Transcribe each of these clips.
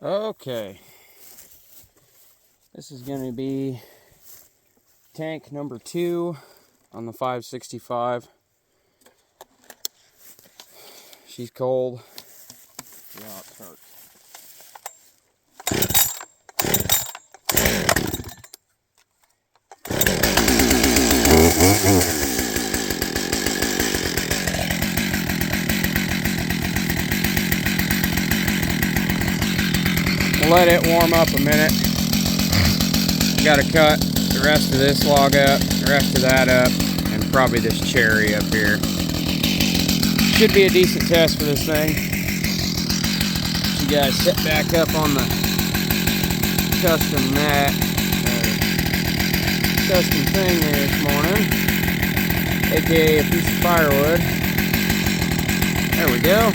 Okay, this is going to be tank number 2 on the 565. She's cold. Yeah, it hurts. Let it warm up a minute. Got to cut the rest of this log up, the rest of that up, and probably this cherry up here. Should be a decent test for this thing. You guys set back up on the custom mat, custom thing there this morning, aka a piece of firewood. There we go.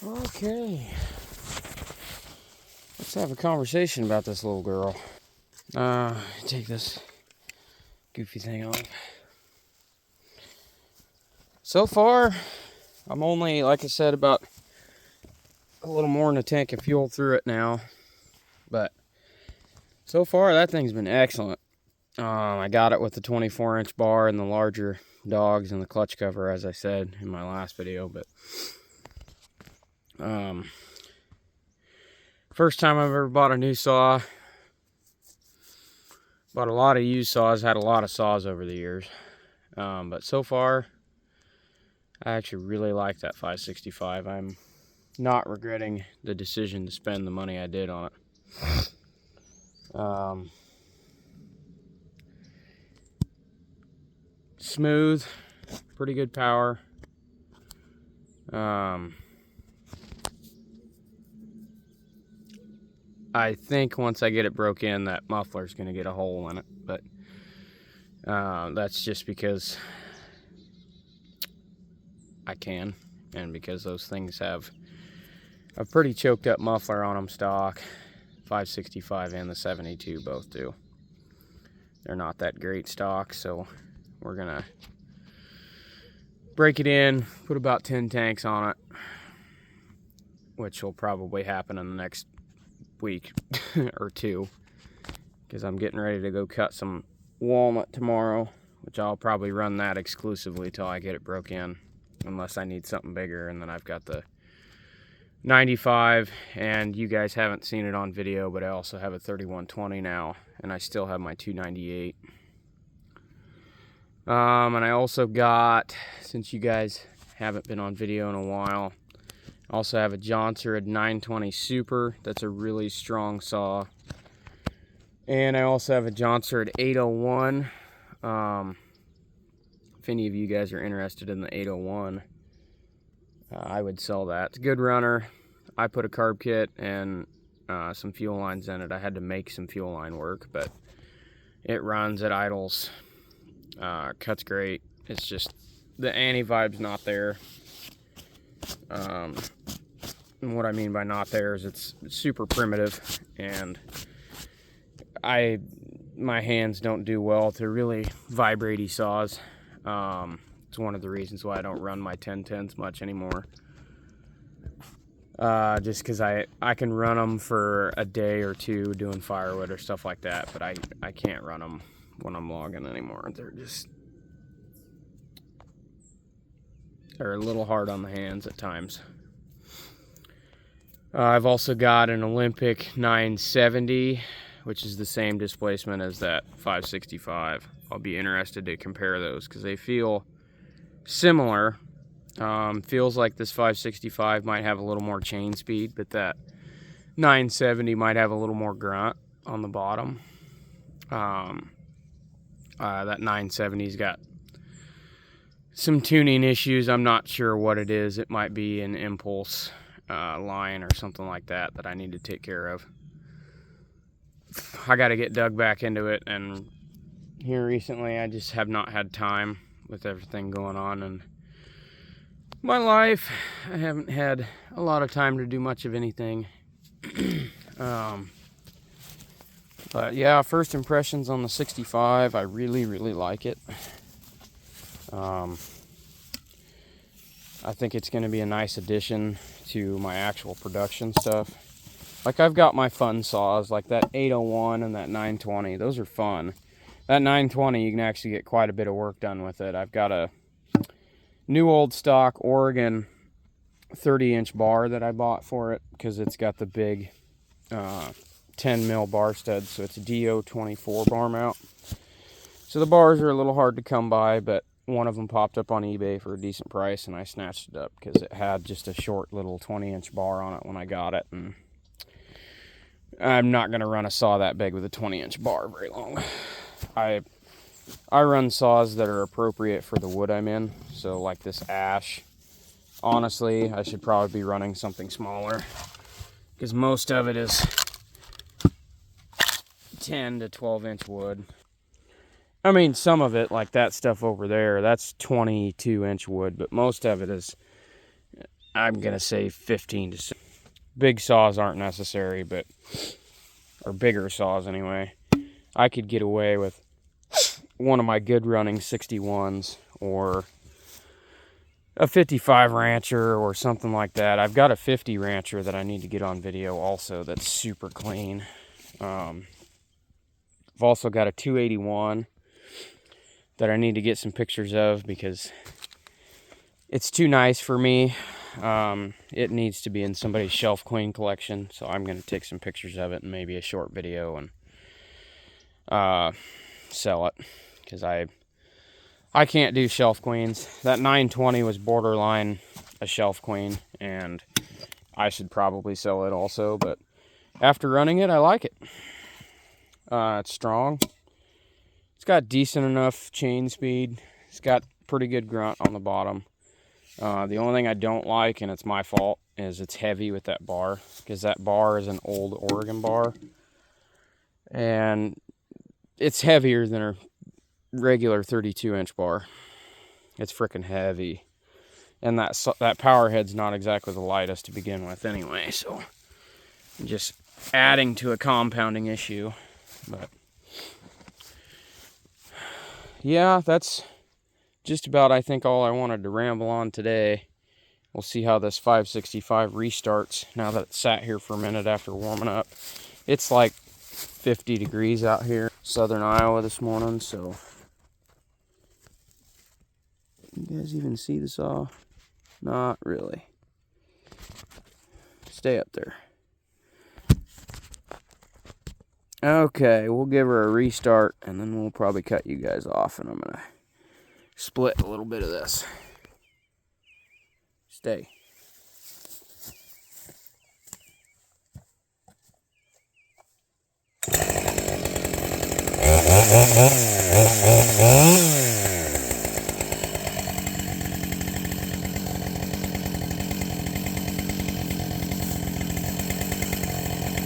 Okay. Let's have a conversation about this little girl. Take this goofy thing off. So far, I'm only, like I said, about a little more than a tank of fuel through it now. But so far, that thing's been excellent. I got it with the 24-inch bar and the larger dogs and the clutch cover, as I said in my last video. But first time I've ever bought a new saw. Bought a lot of used saws, had a lot of saws over the years. But so far, I actually really like that 565. I'm not regretting the decision to spend the money I did on it. Smooth, pretty good power. I think once I get it broke in, that muffler's going to get a hole in it, but that's just because I can, and because those things have a pretty choked up muffler on them stock. 565 and the 72 both do. They're not that great stock, so we're gonna break it in, put about 10 tanks on it, which will probably happen in the next week or two, because I'm getting ready to go cut some walnut tomorrow, which I'll probably run that exclusively till I get it broke in, unless I need something bigger. And then I've got the 95, and you guys haven't seen it on video, but I also have a 3120 now, and I still have my 298. And I also got, since you guys haven't been on video in a while, I also have a Johnsrud 920 Super. That's a really strong saw. And I also have a Johnsrud 801. If any of you guys are interested in the 801, I would sell that. It's a good runner. I put a carb kit and some fuel lines in it. I had to make some fuel line work, but it runs, it idles, cuts great. It's just the anti-vibe's not there. And what I mean by not there is it's super primitive, and my hands don't do well to really vibrate-y saws. It's one of the reasons why I don't run my 1010s much anymore. Just because I can run them for a day or two doing firewood or stuff like that, but I can't run them when I'm logging anymore. They're a little hard on the hands at times. I've also got an Olympic 970, which is the same displacement as that 565. I'll be interested to compare those because they feel similar. Feels like this 565 might have a little more chain speed, but that 970 might have a little more grunt on the bottom. That 970's got some tuning issues. I'm not sure what it is. It might be an impulse line or something like that I need to take care of. I got to get dug back into it, and here recently I just have not had time with everything going on in my life. I haven't had a lot of time to do much of anything. But yeah, first impressions on the 65, I really like it. I think it's going to be a nice addition to my actual production stuff. Like, I've got my fun saws, like that 801 and that 920. Those are fun. That 920, you can actually get quite a bit of work done with it. I've got a new old stock Oregon 30-inch bar that I bought for it because it's got the big 10 mil bar stud, so it's a DO24 bar mount. So the bars are a little hard to come by, but one of them popped up on eBay for a decent price, and I snatched it up because it had just a short little 20-inch bar on it when I got it, and I'm not going to run a saw that big with a 20-inch bar very long. I run saws that are appropriate for the wood I'm in, so like this ash. Honestly, I should probably be running something smaller because most of it is 10 to 12-inch wood. I mean, some of it, like that stuff over there, that's 22-inch wood, but most of it is, I'm gonna say 15 to 6. Big saws aren't necessary, but, or bigger saws anyway. I could get away with one of my good running 61s or a 55 Rancher or something like that. I've got a 50 Rancher that I need to get on video also that's super clean. I've also got a 281 that I need to get some pictures of because it's too nice for me. It needs to be in somebody's shelf queen collection, so I'm going to take some pictures of it and maybe a short video and sell it, because I can't do shelf queens. That 920 was borderline a shelf queen, and I should probably sell it also, but after running it, I like it. It's strong. It's got decent enough chain speed. It's got pretty good grunt on the bottom. The only thing I don't like, and it's my fault, is it's heavy with that bar, because that bar is an old Oregon bar, and it's heavier than a regular 32-inch bar. It's freaking heavy, and that power head's not exactly the lightest to begin with anyway, so just adding to a compounding issue. But yeah, that's just about, I think, all I wanted to ramble on today. We'll see how this 565 restarts now that it's sat here for a minute after warming up. It's like 50 degrees out here, southern Iowa this morning, so you guys even see the saw? Not really. Stay up there. Okay, we'll give her a restart, and then we'll probably cut you guys off, and I'm gonna split a little bit of this. Stay.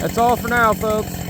That's all for now, folks.